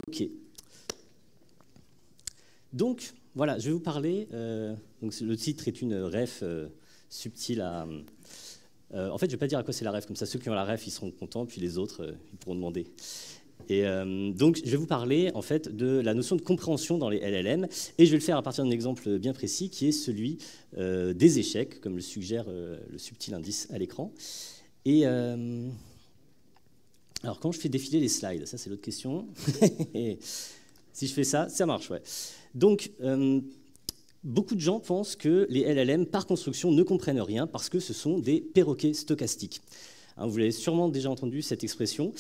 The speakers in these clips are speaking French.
Ok. Donc, voilà, je vais vous parler. Donc le titre est une ref subtile à. En fait, je ne vais pas dire à quoi c'est la ref, comme ça, ceux qui ont la ref, ils seront contents, puis les autres, ils pourront demander. Et donc, je vais vous parler, en fait, de la notion de compréhension dans les LLM, et je vais le faire à partir d'un exemple bien précis, qui est celui des échecs, comme le suggère le subtil indice à l'écran. Et alors, quand je fais défiler les slides, ça, c'est l'autre question. Si je fais ça, ça marche, ouais. Donc, beaucoup de gens pensent que les LLM, par construction, ne comprennent rien parce que ce sont des perroquets stochastiques. Hein, vous l'avez sûrement déjà entendu, cette expression.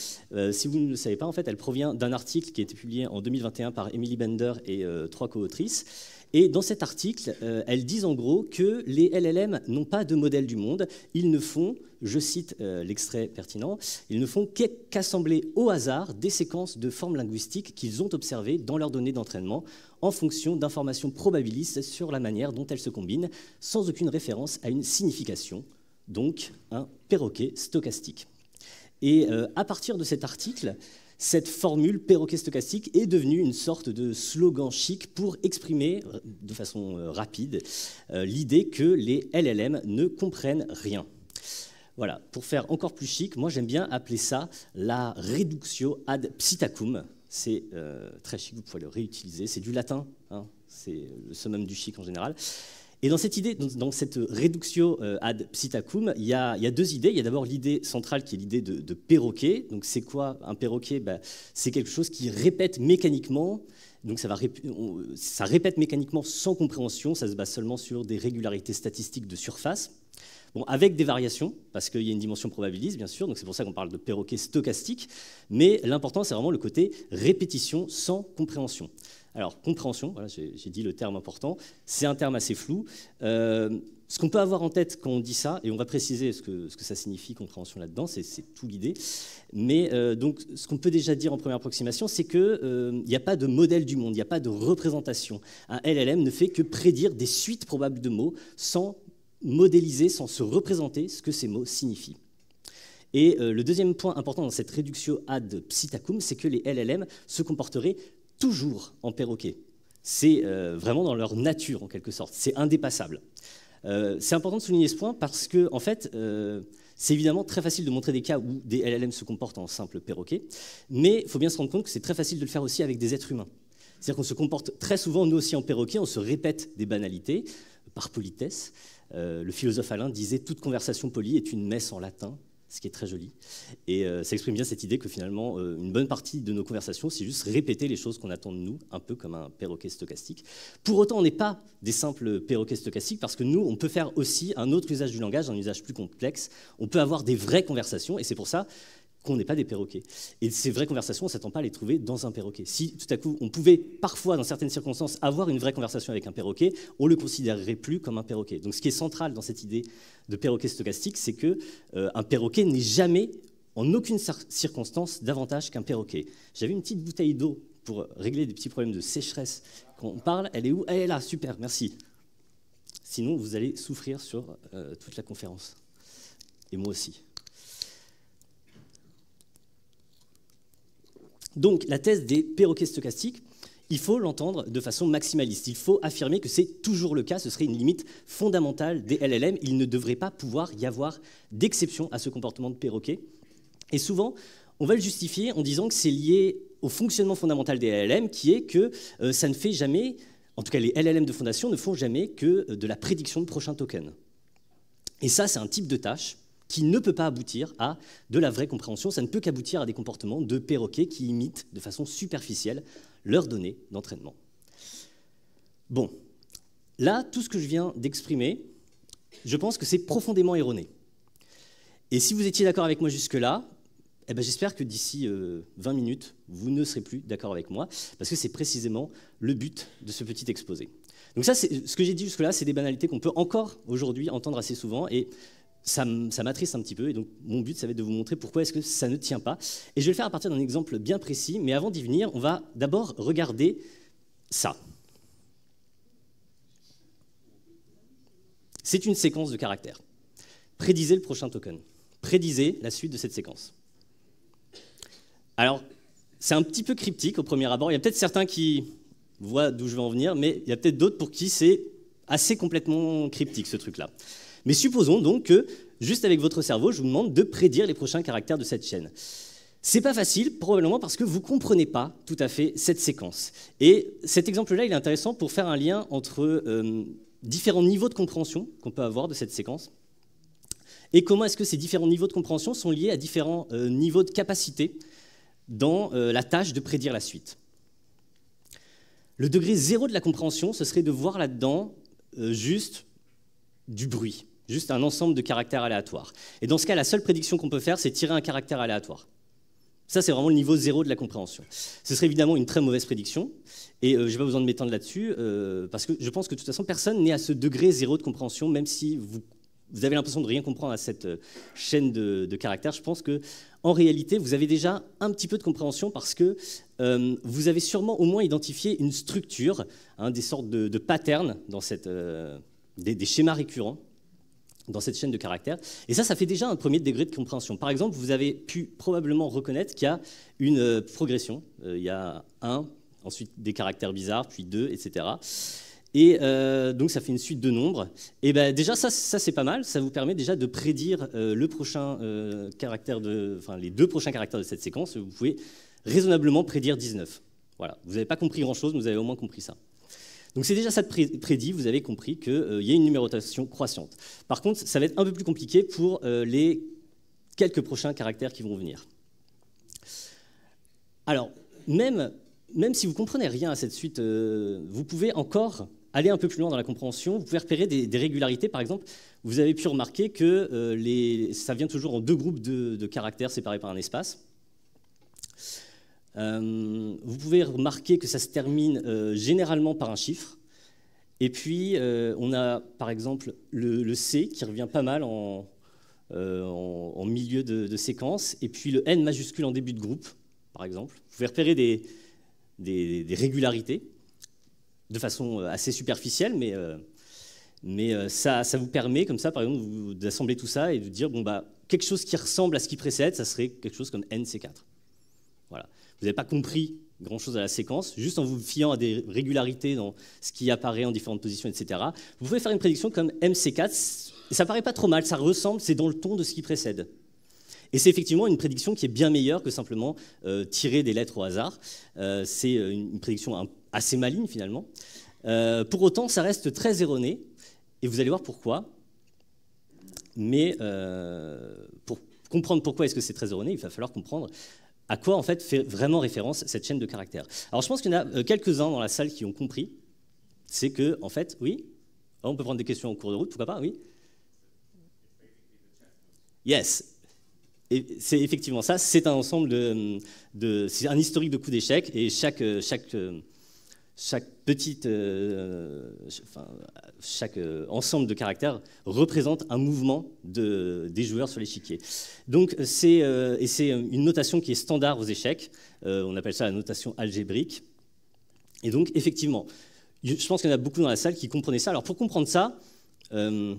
Si vous ne le savez pas, en fait, elle provient d'un article qui a été publié en 2021 par Emily Bender et 3 co-autrices. Et dans cet article, elles disent en gros que les LLM n'ont pas de modèle du monde. Ils ne font, je cite l'extrait pertinent, ils ne font qu'assembler au hasard des séquences de formes linguistiques qu'ils ont observées dans leurs données d'entraînement en fonction d'informations probabilistes sur la manière dont elles se combinent, sans aucune référence à une signification, donc un perroquet stochastique. Et à partir de cet article, cette formule perroquet stochastique est devenue une sorte de slogan chic pour exprimer de façon rapide l'idée que les LLM ne comprennent rien. Voilà, pour faire encore plus chic, moi j'aime bien appeler ça la reductio ad psittacum. C'est très chic, vous pouvez le réutiliser, c'est du latin, hein, c'est le summum du chic en général. Et dans cette idée, dans cette reductio ad psittacum, il y a deux idées. Il y a d'abord l'idée centrale qui est l'idée de perroquet. Donc c'est quoi un perroquet? C'est quelque chose qui répète mécaniquement. Donc ça répète mécaniquement sans compréhension. Ça se base seulement sur des régularités statistiques de surface. Bon, avec des variations, parce qu'il y a une dimension probabiliste, bien sûr, donc c'est pour ça qu'on parle de perroquet stochastique, mais l'important, c'est vraiment le côté répétition sans compréhension. Alors, compréhension, voilà, j'ai dit le terme important, c'est un terme assez flou. Ce qu'on peut avoir en tête quand on dit ça, et on va préciser ce que ça signifie, compréhension là-dedans, c'est tout l'idée, mais donc, ce qu'on peut déjà dire en première approximation, c'est qu'il n'y a pas de modèle du monde, il n'y a pas de représentation. Un LLM ne fait que prédire des suites probables de mots sans modéliser, sans se représenter ce que ces mots signifient. Et le deuxième point important dans cette reductio ad psittacum, c'est que les LLM se comporteraient toujours en perroquet. C'est vraiment dans leur nature, en quelque sorte. C'est indépassable. C'est important de souligner ce point parce que, en fait, c'est évidemment très facile de montrer des cas où des LLM se comportent en simple perroquet, mais il faut bien se rendre compte que c'est très facile de le faire aussi avec des êtres humains. C'est-à-dire qu'on se comporte très souvent, nous aussi, en perroquet, on se répète des banalités, par politesse. Le philosophe Alain disait « toute conversation polie est une messe en latin », ce qui est très joli. Et ça exprime bien cette idée que finalement, une bonne partie de nos conversations, c'est juste répéter les choses qu'on attend de nous, un peu comme un perroquet stochastique. Pour autant, on n'est pas des simples perroquets stochastiques, parce que nous, on peut faire aussi un autre usage du langage, un usage plus complexe. On peut avoir des vraies conversations, et c'est pour ça qu'on n'est pas des perroquets. Et ces vraies conversations, on ne s'attend pas à les trouver dans un perroquet. Si tout à coup, on pouvait parfois, dans certaines circonstances, avoir une vraie conversation avec un perroquet, on ne le considérerait plus comme un perroquet. Donc ce qui est central dans cette idée de perroquet stochastique, c'est qu'un perroquet n'est jamais, en aucune circonstance, davantage qu'un perroquet. J'avais une petite bouteille d'eau pour régler des petits problèmes de sécheresse. Quand on parle, elle est où? Elle est là, super, merci. Sinon, vous allez souffrir sur toute la conférence. Et moi aussi. Donc, la thèse des perroquets stochastiques, il faut l'entendre de façon maximaliste. Il faut affirmer que c'est toujours le cas, ce serait une limite fondamentale des LLM. Il ne devrait pas pouvoir y avoir d'exception à ce comportement de perroquet. Et souvent, on va le justifier en disant que c'est lié au fonctionnement fondamental des LLM, qui est que ça ne fait jamais, en tout cas les LLM de fondation ne font jamais que de la prédiction de prochains tokens. Et ça, c'est un type de tâche qui ne peut pas aboutir à de la vraie compréhension, ça ne peut qu'aboutir à des comportements de perroquets qui imitent de façon superficielle leurs données d'entraînement. Bon, là, tout ce que je viens d'exprimer, je pense que c'est profondément erroné. Et si vous étiez d'accord avec moi jusque-là, eh ben, j'espère que d'ici 20 minutes, vous ne serez plus d'accord avec moi, parce que c'est précisément le but de ce petit exposé. Donc ça, ce que j'ai dit jusque-là, c'est des banalités qu'on peut encore aujourd'hui entendre assez souvent, et ça m'attriste un petit peu, et donc mon but, ça va être de vous montrer pourquoi est-ce que ça ne tient pas. Et je vais le faire à partir d'un exemple bien précis, mais avant d'y venir, on va d'abord regarder ça. C'est une séquence de caractères. Prédisez le prochain token. Prédisez la suite de cette séquence. Alors, C'est un petit peu cryptique au premier abord. Il y a peut-être certains qui voient d'où je veux en venir, mais il y a peut-être d'autres pour qui c'est assez complètement cryptique, ce truc-là. Mais supposons donc que, juste avec votre cerveau, je vous demande de prédire les prochains caractères de cette chaîne. C'est pas facile, probablement parce que vous ne comprenez pas tout à fait cette séquence. Et cet exemple-là, il est intéressant pour faire un lien entre différents niveaux de compréhension qu'on peut avoir de cette séquence, et comment est-ce que ces différents niveaux de compréhension sont liés à différents niveaux de capacité dans la tâche de prédire la suite. Le degré 0 de la compréhension, ce serait de voir là-dedans juste du bruit, juste un ensemble de caractères aléatoires. Et dans ce cas, la seule prédiction qu'on peut faire, c'est tirer un caractère aléatoire. Ça, c'est vraiment le niveau 0 de la compréhension. Ce serait évidemment une très mauvaise prédiction, et je n'ai pas besoin de m'étendre là-dessus, parce que je pense que de toute façon, personne n'est à ce degré 0 de compréhension, même si vous avez l'impression de rien comprendre à cette chaîne de caractères. Je pense qu'en réalité, vous avez déjà un petit peu de compréhension, parce que vous avez sûrement au moins identifié une structure, des sortes de patterns dans des schémas récurrents dans cette chaîne de caractères. Et ça fait déjà un premier degré de compréhension. Par exemple, vous avez pu probablement reconnaître qu'il y a une progression. Il y a 1, ensuite des caractères bizarres, puis 2, etc. Et donc ça fait une suite de nombres. Et ben déjà, ça c'est pas mal. Ça vous permet déjà de prédire les 2 prochains caractères de cette séquence. Vous pouvez raisonnablement prédire 19. Voilà. Vous n'avez pas compris grand-chose, mais vous avez au moins compris ça. Donc c'est déjà ça de prédit, vous avez compris qu'il y a une numérotation croissante. Par contre, ça va être un peu plus compliqué pour les quelques prochains caractères qui vont venir. Alors, même si vous ne comprenez rien à cette suite, vous pouvez encore aller un peu plus loin dans la compréhension. Vous pouvez repérer des régularités. Par exemple, vous avez pu remarquer que ça vient toujours en 2 groupes de caractères séparés par un espace. Vous pouvez remarquer que ça se termine généralement par un chiffre. Et puis, on a par exemple le C qui revient pas mal en milieu de séquence. Et puis le N majuscule en début de groupe, par exemple. Vous pouvez repérer des régularités de façon assez superficielle, mais ça vous permet, comme ça, par exemple, d'assembler tout ça et de dire, bon, bah, quelque chose qui ressemble à ce qui précède, ça serait quelque chose comme NC4. Voilà. Vous n'avez pas compris grand-chose à la séquence, juste en vous fiant à des régularités dans ce qui apparaît en différentes positions, etc. Vous pouvez faire une prédiction comme MC4, et ça paraît pas trop mal, ça ressemble, c'est dans le ton de ce qui précède. Et c'est effectivement une prédiction qui est bien meilleure que simplement tirer des lettres au hasard. C'est une prédiction assez maligne, finalement. Pour autant, ça reste très erroné, et vous allez voir pourquoi. Mais pour comprendre pourquoi est-ce que c'est très erroné, il va falloir comprendre à quoi en fait fait vraiment référence cette chaîne de caractères. Alors je pense qu'il y en a quelques-uns dans la salle qui ont compris. C'est que, en fait, oui, on peut prendre des questions en cours de route, pourquoi pas, oui. Yes. Et c'est effectivement ça, c'est un ensemble c'est un historique de coups d'échecs, et chaque ensemble de caractères représente un mouvement des joueurs sur l'échiquier. Donc c'est une notation qui est standard aux échecs, on appelle ça la notation algébrique. Et donc effectivement, je pense qu'il y en a beaucoup dans la salle qui comprenaient ça. Alors pour comprendre ça, a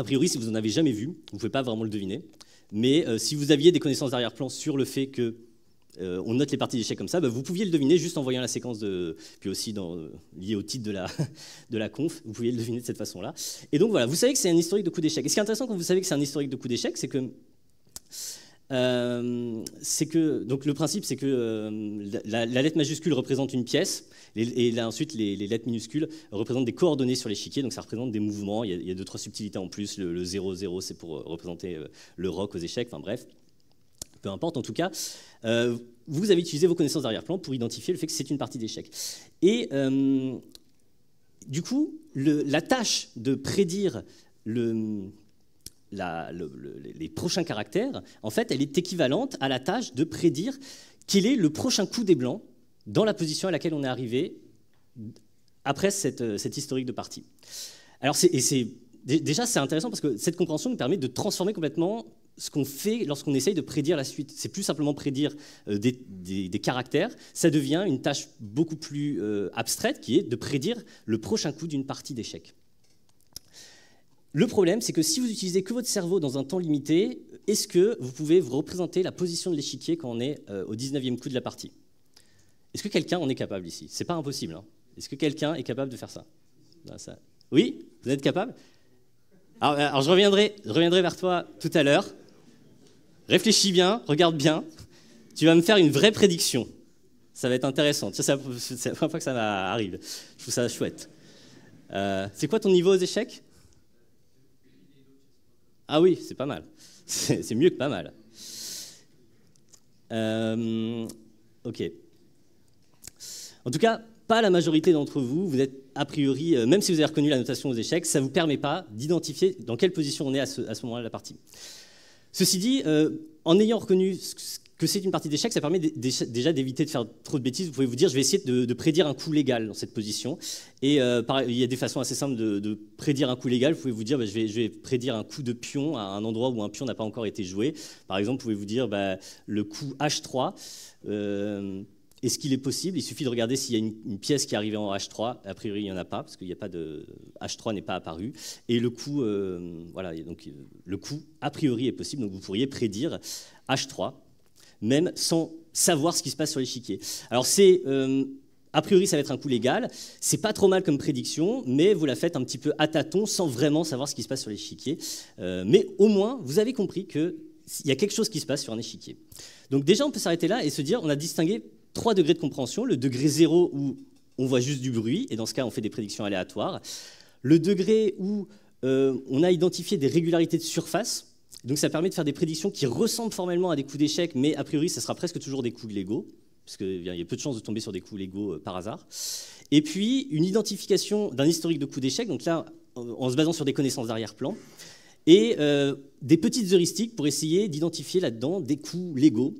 priori, si vous n'en avez jamais vu, vous ne pouvez pas vraiment le deviner, mais si vous aviez des connaissances d'arrière-plan sur le fait que on note les parties d'échecs comme ça, vous pouviez le deviner juste en voyant la séquence, puis aussi lié au titre de la conf, vous pouviez le deviner de cette façon-là. Et donc voilà, vous savez que c'est un historique de coups d'échecs. Et ce qui est intéressant quand vous savez que c'est un historique de coups d'échecs, c'est que donc le principe, c'est que la lettre majuscule représente une pièce, et là, ensuite les lettres minuscules représentent des coordonnées sur l'échiquier, donc ça représente des mouvements. Il y a 2-3 subtilités en plus. Le 0-0, c'est pour représenter le rock aux échecs, enfin bref. Peu importe, en tout cas, vous avez utilisé vos connaissances d'arrière-plan pour identifier le fait que c'est une partie d'échecs. Et du coup, la tâche de prédire les prochains caractères, en fait, elle est équivalente à la tâche de prédire quel est le prochain coup des Blancs dans la position à laquelle on est arrivé après cette historique de partie. Alors, déjà, c'est intéressant parce que cette compréhension nous permet de transformer complètement ce qu'on fait lorsqu'on essaye de prédire la suite. C'est plus simplement prédire des caractères, ça devient une tâche beaucoup plus abstraite qui est de prédire le prochain coup d'une partie d'échecs. Le problème, c'est que si vous utilisez que votre cerveau dans un temps limité, est-ce que vous pouvez vous représenter la position de l'échiquier quand on est au 19e coup de la partie? Est-ce que quelqu'un en est capable ici? C'est pas impossible. Hein. Est-ce que quelqu'un est capable de faire ça? Là, ça... Oui? Vous êtes capable? Alors je reviendrai vers toi tout à l'heure. Réfléchis bien, regarde bien. Tu vas me faire une vraie prédiction. Ça va être intéressant. C'est la première fois que ça m'arrive. Je trouve ça chouette. C'est quoi ton niveau aux échecs? Ah oui, c'est pas mal. C'est mieux que pas mal. Ok. En tout cas, pas la majorité d'entre vous. Vous êtes a priori, même si vous avez reconnu la notation aux échecs, ça ne vous permet pas d'identifier dans quelle position on est à ce moment-là de la partie. Ceci dit, en ayant reconnu que c'est une partie d'échecs, ça permet déjà d'éviter de faire trop de bêtises. Vous pouvez vous dire, je vais essayer de prédire un coup légal dans cette position. Et il y a des façons assez simples de prédire un coup légal. Vous pouvez vous dire, je vais prédire un coup de pion à un endroit où un pion n'a pas encore été joué. Par exemple, vous pouvez vous dire, le coup H3, est-ce qu'il est possible? Il suffit de regarder s'il y a une pièce qui est arrivée en H3. A priori, il n'y en a pas, parce qu'il n'y a pas de... H3 n'est pas apparu. Et le coup, voilà, donc, le coup, a priori, est possible. Donc, vous pourriez prédire H3, même sans savoir ce qui se passe sur l'échiquier. Alors, a priori, ça va être un coup légal. C'est pas trop mal comme prédiction, mais vous la faites un petit peu à tâtons, sans vraiment savoir ce qui se passe sur l'échiquier. Mais au moins, vous avez compris qu'il y a quelque chose qui se passe sur un échiquier. Donc déjà, on peut s'arrêter là et se dire, on a distingué 3 degrés de compréhension. Le degré 0 où on voit juste du bruit, et dans ce cas, on fait des prédictions aléatoires. Le degré où on a identifié des régularités de surface. Donc ça permet de faire des prédictions qui ressemblent formellement à des coups d'échec, mais a priori, ça sera presque toujours des coups légaux, parce qu'il y a peu de chances de tomber sur des coups légaux par hasard. Et puis, une identification d'un historique de coups d'échec, donc là, en se basant sur des connaissances d'arrière-plan, et des petites heuristiques pour essayer d'identifier là-dedans des coups légaux.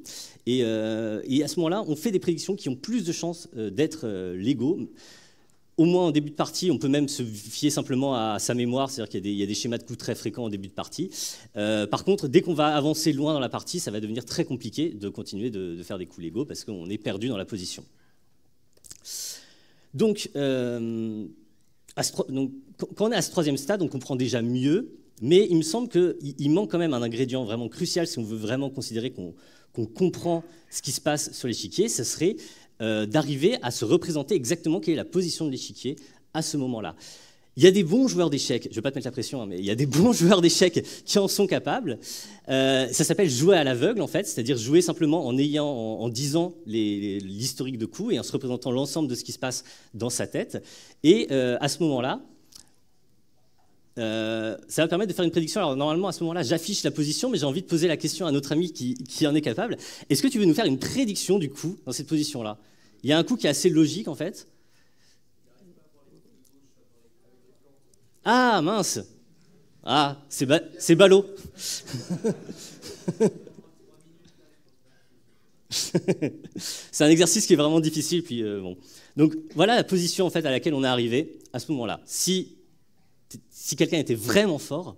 Et à ce moment-là, on fait des prédictions qui ont plus de chances d'être légaux. Au moins en début de partie, on peut même se fier simplement à sa mémoire, c'est-à-dire qu'il y a des schémas de coups très fréquents en début de partie. Par contre, dès qu'on va avancer loin dans la partie, ça va devenir très compliqué de continuer de faire des coups légaux parce qu'on est perdu dans la position. Donc, quand on est à ce 3e stade, on comprend déjà mieux, mais il me semble qu'il manque quand même un ingrédient vraiment crucial si on veut vraiment considérer qu'on comprend ce qui se passe sur l'échiquier, ce serait d'arriver à se représenter exactement quelle est la position de l'échiquier à ce moment-là. Il y a des bons joueurs d'échecs, je ne vais pas te mettre la pression, hein, mais il y a des bons joueurs d'échecs qui en sont capables. Ça s'appelle jouer à l'aveugle, en fait, c'est-à-dire jouer simplement en disant l'historique de coups et en se représentant l'ensemble de ce qui se passe dans sa tête. Et à ce moment-là, ça va permettre de faire une prédiction. Alors normalement, à ce moment-là, j'affiche la position, mais j'ai envie de poser la question à notre ami qui en est capable. Est-ce que tu veux nous faire une prédiction du coup dans cette position-là? Il y a un coup qui est assez logique, en fait. Ah, mince! Ah, c'est ballot. C'est un exercice qui est vraiment difficile. Puis, bon. Donc voilà la position en fait, à laquelle on est arrivé à ce moment-là. Si quelqu'un était vraiment fort,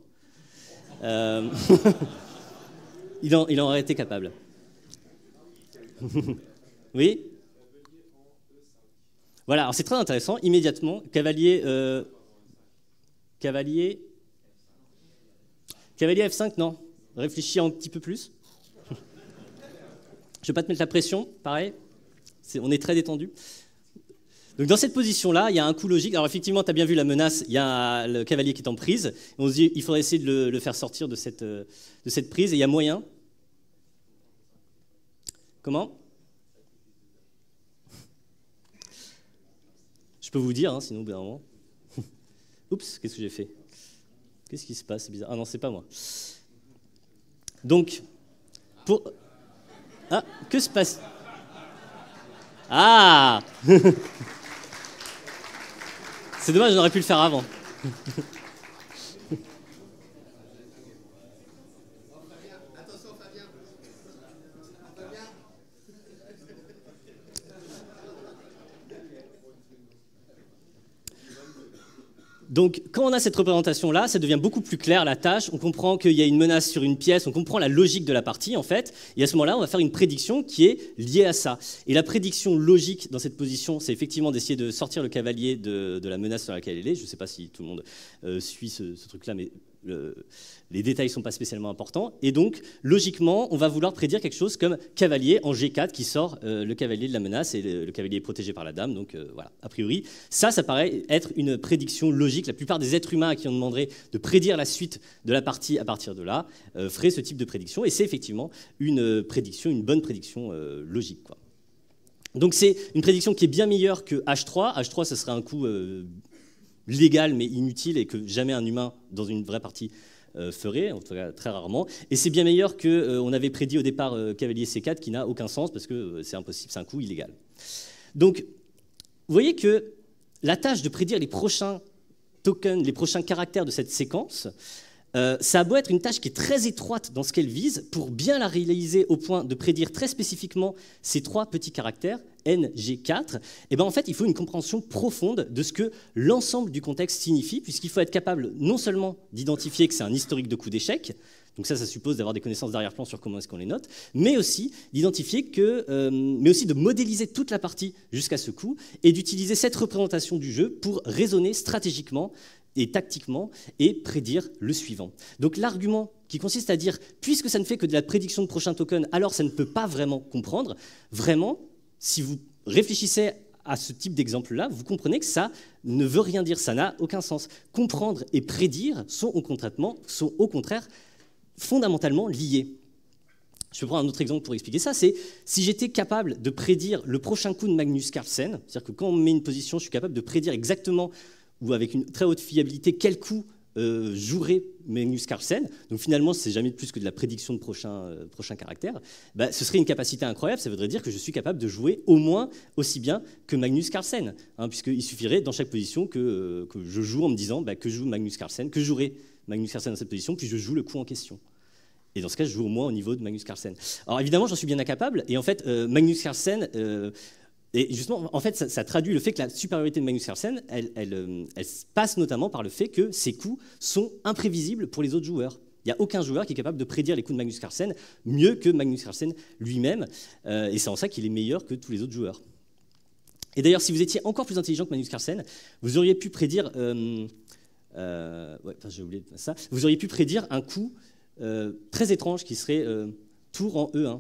il en aurait été capable. Oui? Voilà, alors c'est très intéressant. Immédiatement, cavalier F5, non? Réfléchis un petit peu plus. Je ne vais pas te mettre la pression, pareil. On est très détendu. Donc dans cette position-là, il y a un coup logique. Alors effectivement, tu as bien vu la menace, il y a le cavalier qui est en prise. On se dit il faudrait essayer de le faire sortir de cette prise. Et il y a moyen. Comment? Je peux vous dire, hein, sinon au bout d'un moment. Oups, qu'est-ce que j'ai fait? Qu'est-ce qui se passe? C'est bizarre. Ah non, c'est pas moi. Donc, Ah, que se passe? Ah c'est dommage, j'aurais pu le faire avant. Donc, quand on a cette représentation-là, ça devient beaucoup plus clair, la tâche. On comprend qu'il y a une menace sur une pièce, on comprend la logique de la partie, en fait. Et à ce moment-là, on va faire une prédiction qui est liée à ça. Et la prédiction logique dans cette position, c'est effectivement d'essayer de sortir le cavalier de la menace sur laquelle il est. Je ne sais pas si tout le monde suit ce truc-là, mais les détails ne sont pas spécialement importants. Et donc, logiquement, on va vouloir prédire quelque chose comme cavalier en G4 qui sort le cavalier de la menace et le cavalier est protégé par la dame. Donc voilà, a priori, ça paraît être une prédiction logique. La plupart des êtres humains à qui on demanderait de prédire la suite de la partie à partir de là feraient ce type de prédiction. Et c'est effectivement une bonne prédiction logique, quoi. Donc c'est une prédiction qui est bien meilleure que H3. H3, ce serait un coup légal mais inutile et que jamais un humain dans une vraie partie ferait, en tout cas très rarement. Et c'est bien meilleur qu'on avait prédit au départ cavalier C4 qui n'a aucun sens parce que c'est impossible, c'est un coup illégal. Donc vous voyez que la tâche de prédire les prochains tokens, les prochains caractères de cette séquence, ça a beau être une tâche qui est très étroite dans ce qu'elle vise, pour bien la réaliser au point de prédire très spécifiquement ces 3 petits caractères, N, G, 4, et ben en fait, il faut une compréhension profonde de ce que l'ensemble du contexte signifie, puisqu'il faut être capable non seulement d'identifier que c'est un historique de coups d'échecs, donc ça suppose d'avoir des connaissances d'arrière-plan sur comment est-ce qu'on les note, mais aussi d'identifier mais aussi de modéliser toute la partie jusqu'à ce coup, et d'utiliser cette représentation du jeu pour raisonner stratégiquement et tactiquement, et prédire le suivant. Donc l'argument qui consiste à dire, puisque ça ne fait que de la prédiction de prochains tokens, alors ça ne peut pas vraiment comprendre, vraiment, si vous réfléchissez à ce type d'exemple-là, vous comprenez que ça ne veut rien dire, ça n'a aucun sens. Comprendre et prédire sont au contraire fondamentalement liés. Je peux prendre un autre exemple pour expliquer ça, c'est si j'étais capable de prédire le prochain coup de Magnus Carlsen, c'est-à-dire que quand on me met une position, je suis capable de prédire exactement ou avec une très haute fiabilité, quel coup jouerait Magnus Carlsen, donc finalement, c'est jamais plus que de la prédiction de prochains caractères, bah, ce serait une capacité incroyable, ça voudrait dire que je suis capable de jouer au moins aussi bien que Magnus Carlsen, hein, puisqu'il suffirait dans chaque position que je joue en me disant que joue Magnus Carlsen, que jouerait Magnus Carlsen dans cette position, puis je joue le coup en question. Et dans ce cas, je joue au moins au niveau de Magnus Carlsen. Alors évidemment, j'en suis bien incapable, et en fait, Magnus Carlsen... Et justement, en fait, ça traduit le fait que la supériorité de Magnus Carlsen, elle passe notamment par le fait que ses coups sont imprévisibles pour les autres joueurs. Il n'y a aucun joueur qui est capable de prédire les coups de Magnus Carlsen mieux que Magnus Carlsen lui-même, et c'est en ça qu'il est meilleur que tous les autres joueurs. Et d'ailleurs, si vous étiez encore plus intelligent que Magnus Carlsen, vous auriez pu prédire, j'ai oublié ça, vous auriez pu prédire un coup très étrange qui serait tour en E1.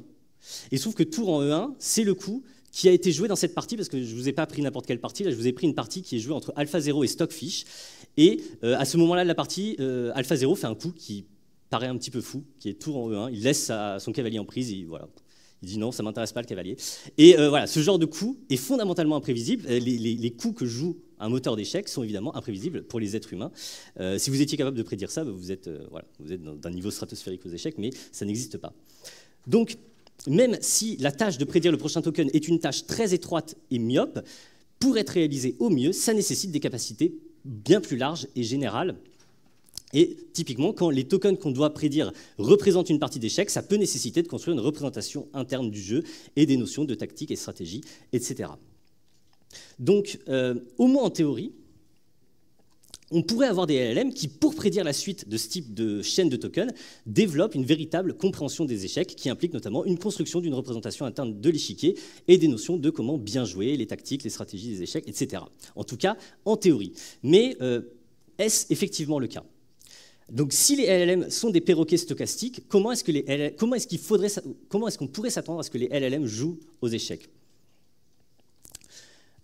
Et il se trouve que tour en E1, c'est le coup qui a été joué dans cette partie, parce que je ne vous ai pas pris n'importe quelle partie, là je vous ai pris une partie qui est jouée entre AlphaZero et Stockfish, et à ce moment-là de la partie, AlphaZero fait un coup qui paraît un petit peu fou, qui est tour en E1, il laisse son cavalier en prise, et voilà. Il dit non, ça ne m'intéresse pas le cavalier. Et voilà, ce genre de coup est fondamentalement imprévisible. Les coups que joue un moteur d'échecs sont évidemment imprévisibles pour les êtres humains. Si vous étiez capable de prédire ça, vous êtes d'un niveau stratosphérique aux échecs, mais ça n'existe pas. Donc, même si la tâche de prédire le prochain token est une tâche très étroite et myope, pour être réalisée au mieux, ça nécessite des capacités bien plus larges et générales. Et typiquement, quand les tokens qu'on doit prédire représentent une partie d'échecs, ça peut nécessiter de construire une représentation interne du jeu et des notions de tactique et stratégie, etc. Donc, au moins en théorie, on pourrait avoir des LLM qui, pour prédire la suite de ce type de chaîne de tokens, développent une véritable compréhension des échecs qui implique notamment une construction d'une représentation interne de l'échiquier et des notions de comment bien jouer, les tactiques, les stratégies des échecs, etc. En tout cas, en théorie. Mais est-ce effectivement le cas ? Donc, si les LLM sont des perroquets stochastiques, comment est-ce qu'on pourrait s'attendre à ce que les LLM jouent aux échecs ?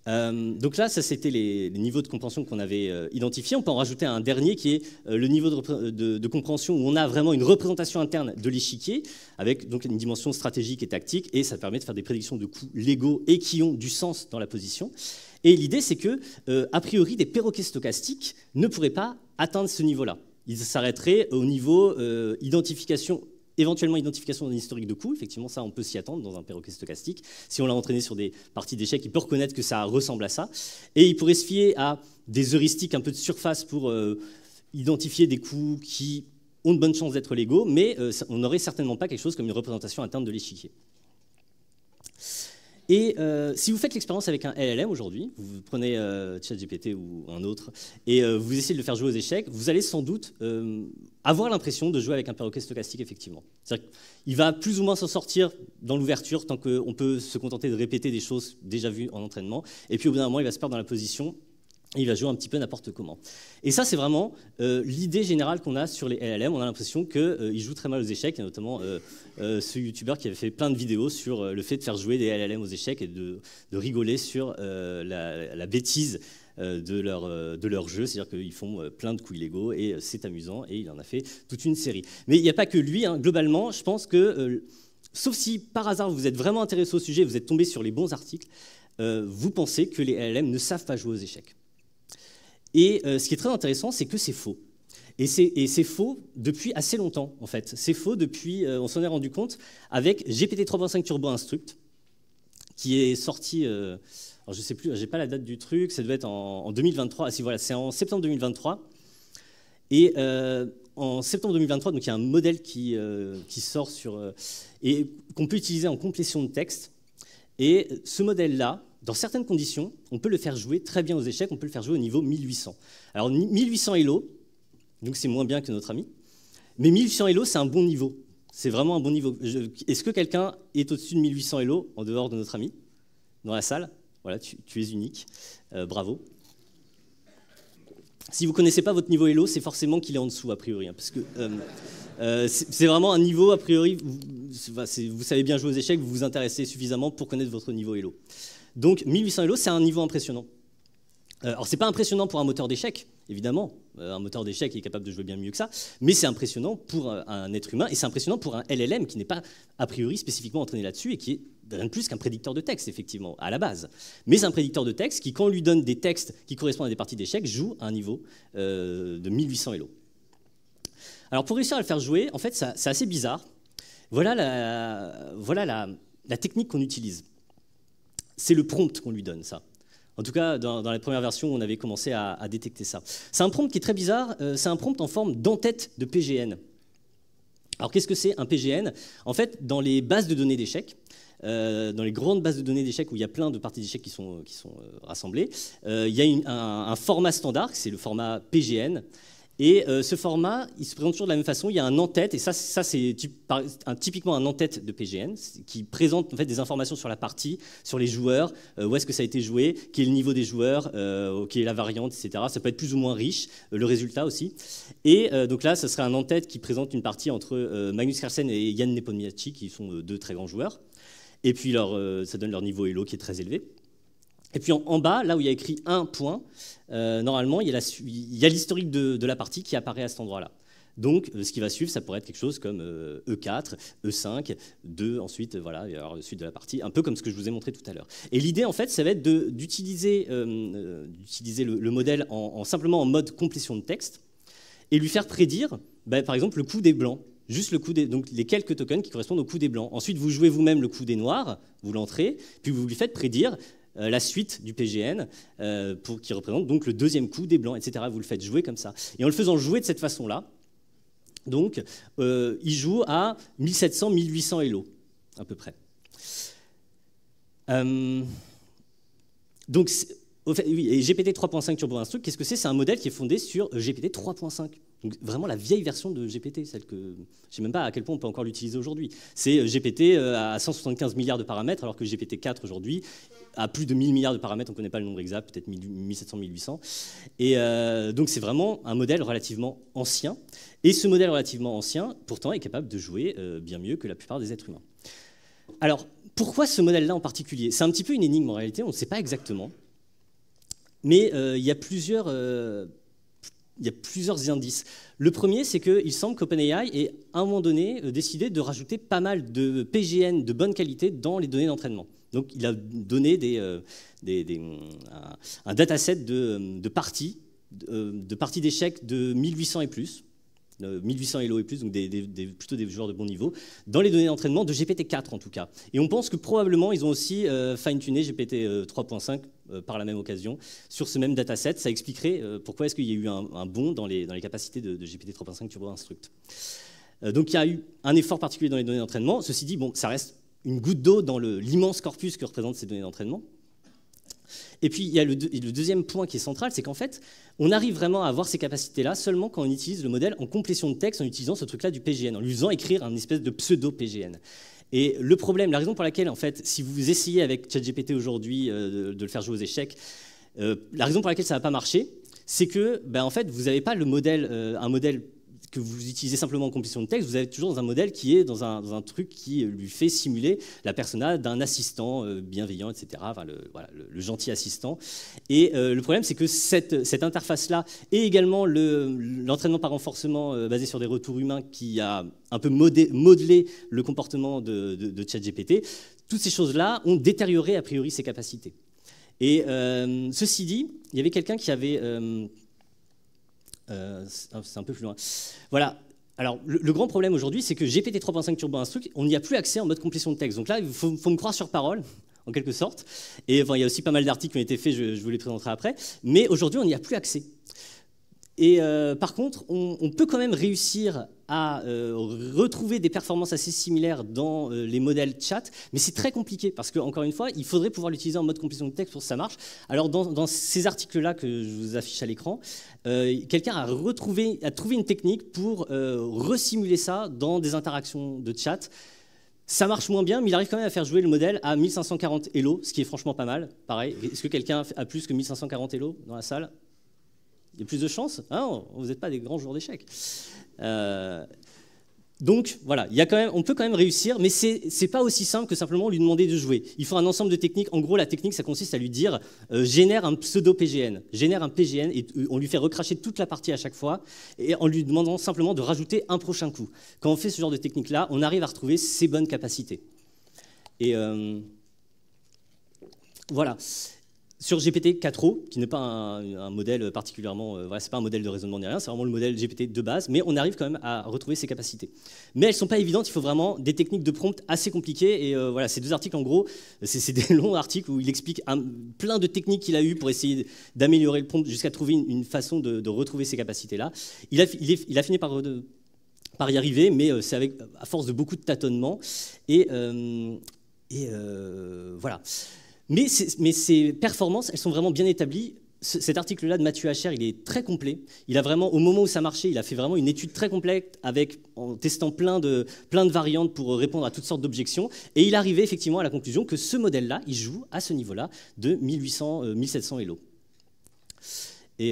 Donc là, ça c'était les niveaux de compréhension qu'on avait identifiés. On peut en rajouter un dernier qui est le niveau de compréhension où on a vraiment une représentation interne de l'échiquier avec donc une dimension stratégique et tactique, et ça permet de faire des prédictions de coups légaux et qui ont du sens dans la position. Et l'idée, c'est que, a priori, des perroquets stochastiques ne pourraient pas atteindre ce niveau-là. Ils s'arrêteraient au niveau éventuellement identification d'un historique de coups. Effectivement, ça, on peut s'y attendre dans un perroquet stochastique. Si on l'a entraîné sur des parties d'échecs, il peut reconnaître que ça ressemble à ça. Et il pourrait se fier à des heuristiques un peu de surface pour identifier des coups qui ont de bonnes chances d'être légaux, mais on n'aurait certainement pas quelque chose comme une représentation interne de l'échiquier. Et si vous faites l'expérience avec un LLM aujourd'hui, vous prenez ChatGPT ou un autre, et vous essayez de le faire jouer aux échecs, vous allez sans doute avoir l'impression de jouer avec un perroquet stochastique, effectivement. C'est-à-dire qu'il va plus ou moins s'en sortir dans l'ouverture, tant qu'on peut se contenter de répéter des choses déjà vues en entraînement, et puis au bout d'un moment, il va se perdre dans la position, Et il va jouer un petit peu n'importe comment. Et ça, c'est vraiment l'idée générale qu'on a sur les LLM. On a l'impression qu'ils jouent très mal aux échecs. Il y a notamment ce YouTuber qui avait fait plein de vidéos sur le fait de faire jouer des LLM aux échecs et de rigoler sur la bêtise de leur jeu. C'est-à-dire qu'ils font plein de coups illégaux et c'est amusant. Et il en a fait toute une série. Mais il n'y a pas que lui. Hein. Globalement, je pense que, sauf si par hasard vous êtes vraiment intéressé au sujet, vous êtes tombé sur les bons articles, vous pensez que les LLM ne savent pas jouer aux échecs. Et ce qui est très intéressant, c'est que c'est faux. Et c'est faux depuis assez longtemps, en fait. C'est faux depuis, on s'en est rendu compte, avec GPT 3.5 Turbo Instruct, qui est sorti, alors je ne sais plus, je n'ai pas la date du truc, ça devait être en 2023. Ah si, voilà, c'est en septembre 2023. Et en septembre 2023, donc il y a un modèle qui sort et qu'on peut utiliser en complétion de texte. Et ce modèle-là, dans certaines conditions, on peut le faire jouer très bien aux échecs, on peut le faire jouer au niveau 1800. Alors 1800 Elo, donc c'est moins bien que notre ami, mais 1800 Elo, c'est un bon niveau. C'est vraiment un bon niveau. Est-ce que quelqu'un est au-dessus de 1800 Elo, en dehors de notre ami, dans la salle? Voilà, tu es unique, bravo. Si vous ne connaissez pas votre niveau Elo, c'est forcément qu'il est en dessous, a priori, hein, parce que c'est vraiment un niveau, a priori, vous savez bien jouer aux échecs, vous vous intéressez suffisamment pour connaître votre niveau Elo. Donc 1800 Elo, c'est un niveau impressionnant. Alors c'est pas impressionnant pour un moteur d'échecs, évidemment, un moteur d'échecs est capable de jouer bien mieux que ça, mais c'est impressionnant pour un être humain, et c'est impressionnant pour un LLM qui n'est pas a priori spécifiquement entraîné là-dessus, et qui est rien de plus qu'un prédicteur de texte, effectivement, à la base. Mais c'est un prédicteur de texte qui, quand on lui donne des textes qui correspondent à des parties d'échecs, joue à un niveau de 1800 Elo. Alors pour réussir à le faire jouer, en fait, c'est assez bizarre. Voilà la technique qu'on utilise. C'est le prompt qu'on lui donne, ça. En tout cas, dans la première version, on avait commencé à détecter ça. C'est un prompt qui est très bizarre, c'est un prompt en forme d'entête de PGN. Alors qu'est-ce que c'est un PGN? En fait, dans les bases de données d'échecs, dans les grandes bases de données d'échecs où il y a plein de parties d'échecs qui sont rassemblées, il y a un format standard, c'est le format PGN. Et ce format, il se présente toujours de la même façon. Il y a un en-tête, et ça c'est typiquement un en-tête de PGN, qui présente en fait des informations sur la partie, sur les joueurs, où est-ce que ça a été joué, quel est le niveau des joueurs, quelle est la variante, etc. Ça peut être plus ou moins riche, le résultat aussi. Et donc là, ce serait un en-tête qui présente une partie entre Magnus Carlsen et Jan Nepomniachtchi, qui sont deux très grands joueurs. Et puis ça donne leur niveau Elo qui est très élevé. Et puis en bas, là où il y a écrit 1 point, normalement, il y a l'historique de la partie qui apparaît à cet endroit-là. Donc, ce qui va suivre, ça pourrait être quelque chose comme E4, E5, 2, ensuite, voilà, il va y avoir la suite de la partie, un peu comme ce que je vous ai montré tout à l'heure. Et l'idée, en fait, ça va être d'utiliser le modèle simplement en mode complétion de texte et lui faire prédire, par exemple, le coup des blancs. Juste donc les quelques tokens qui correspondent au coup des blancs. Ensuite, vous jouez vous-même le coup des noirs, vous l'entrez, puis vous lui faites prédire la suite du PGN qui représente donc le deuxième coup des blancs, etc. Vous le faites jouer comme ça. Et en le faisant jouer de cette façon-là, donc, il joue à 1700-1800 Elo, à peu près. Donc, oui, et GPT 3.5 Turbo Instruct, qu'est-ce que c'est? C'est un modèle qui est fondé sur GPT 3.5. Donc vraiment la vieille version de GPT, celle que je ne sais même pas à quel point on peut encore l'utiliser aujourd'hui. C'est GPT à 175 milliards de paramètres, alors que GPT-4 aujourd'hui a plus de 1000 milliards de paramètres, on ne connaît pas le nombre exact, peut-être 1700, 1800. Et donc c'est vraiment un modèle relativement ancien. Et ce modèle relativement ancien, pourtant, est capable de jouer bien mieux que la plupart des êtres humains. Alors, pourquoi ce modèle-là en particulier? C'est un petit peu une énigme en réalité, on ne sait pas exactement. Mais il y a plusieurs indices. Le premier, c'est qu'il semble qu'OpenAI ait, à un moment donné, décidé de rajouter pas mal de PGN de bonne qualité dans les données d'entraînement. Donc, il a donné un dataset de parties d'échecs de 1800 et plus, 1800 Elo et plus, donc plutôt des joueurs de bon niveau, dans les données d'entraînement de GPT-4 en tout cas. Et on pense que probablement ils ont aussi fine-tuné GPT 3.5 par la même occasion sur ce même dataset. Ça expliquerait pourquoi est-ce qu'il y a eu un bond dans les capacités de GPT 3.5 Turbo Instruct. Donc il y a eu un effort particulier dans les données d'entraînement. Ceci dit, bon, ça reste une goutte d'eau dans l'immense corpus que représentent ces données d'entraînement. Et puis, il y a le deuxième point qui est central, c'est qu'en fait, on arrive vraiment à avoir ces capacités-là seulement quand on utilise le modèle en complétion de texte, en utilisant ce truc-là du PGN, en lui faisant écrire un espèce de pseudo-PGN. Et le problème, la raison pour laquelle, en fait, si vous essayez avec ChatGPT aujourd'hui de le faire jouer aux échecs, La raison pour laquelle ça ne va pas marcher, c'est que en fait, vous n'avez pas le modèle, un modèle que vous utilisez simplement en complétion de texte, vous avez toujours dans un modèle qui est dans un truc qui lui fait simuler la persona d'un assistant bienveillant, etc., enfin, le gentil assistant. Et le problème, c'est que cette interface-là, et également l'entraînement par renforcement basé sur des retours humains qui a un peu modelé le comportement de ChatGPT, toutes ces choses-là ont détérioré a priori ses capacités. Et ceci dit, il y avait quelqu'un qui avait... c'est un peu plus loin. Voilà. Alors, le grand problème aujourd'hui, c'est que GPT 3.5 Turbo Instruct, on n'y a plus accès en mode complétion de texte. Donc là, il faut me croire sur parole, en quelque sorte. Et il y a aussi pas mal d'articles qui ont été faits, je vous les présenterai après. Mais aujourd'hui, on n'y a plus accès. Et par contre, on peut quand même réussir à retrouver des performances assez similaires dans les modèles chat, mais c'est très compliqué parce que, encore une fois, il faudrait pouvoir l'utiliser en mode complétion de texte pour que ça marche. Alors, dans ces articles-là que je vous affiche à l'écran, quelqu'un a trouvé une technique pour resimuler ça dans des interactions de chat. Ça marche moins bien, mais il arrive quand même à faire jouer le modèle à 1540 Elo, ce qui est franchement pas mal. Pareil, est-ce que quelqu'un a plus que 1540 Elo dans la salle ? Il y a plus de chances. Ah, vous n'êtes pas des grands joueurs d'échecs. Donc voilà, on peut quand même réussir, mais c'est pas aussi simple que simplement lui demander de jouer. Il faut un ensemble de techniques. En gros, la technique, ça consiste à lui dire génère un pseudo-PGN, génère un PGN, et on lui fait recracher toute la partie à chaque fois, et en lui demandant simplement de rajouter un prochain coup. Quand on fait ce genre de technique-là, on arrive à retrouver ses bonnes capacités. Et voilà. Sur GPT-4o, qui n'est pas un modèle particulièrement, c'est pas un modèle de raisonnement ni rien, c'est vraiment le modèle GPT de base, mais on arrive quand même à retrouver ses capacités. Mais elles ne sont pas évidentes, il faut vraiment des techniques de prompt assez compliquées, et voilà, ces deux articles en gros, c'est des longs articles où il explique plein de techniques qu'il a eues pour essayer d'améliorer le prompt jusqu'à trouver une façon de retrouver ces capacités-là. Il a fini par y arriver, mais c'est à force de beaucoup de tâtonnements, et voilà. Mais ces performances, elles sont vraiment bien établies. Cet article-là de Mathieu Hacher, il est très complet. Il a vraiment, au moment où ça marchait, il a fait vraiment une étude très complète en testant plein de variantes pour répondre à toutes sortes d'objections. Et il arrivait effectivement à la conclusion que ce modèle-là, il joue à ce niveau-là de 1700 Elo. Et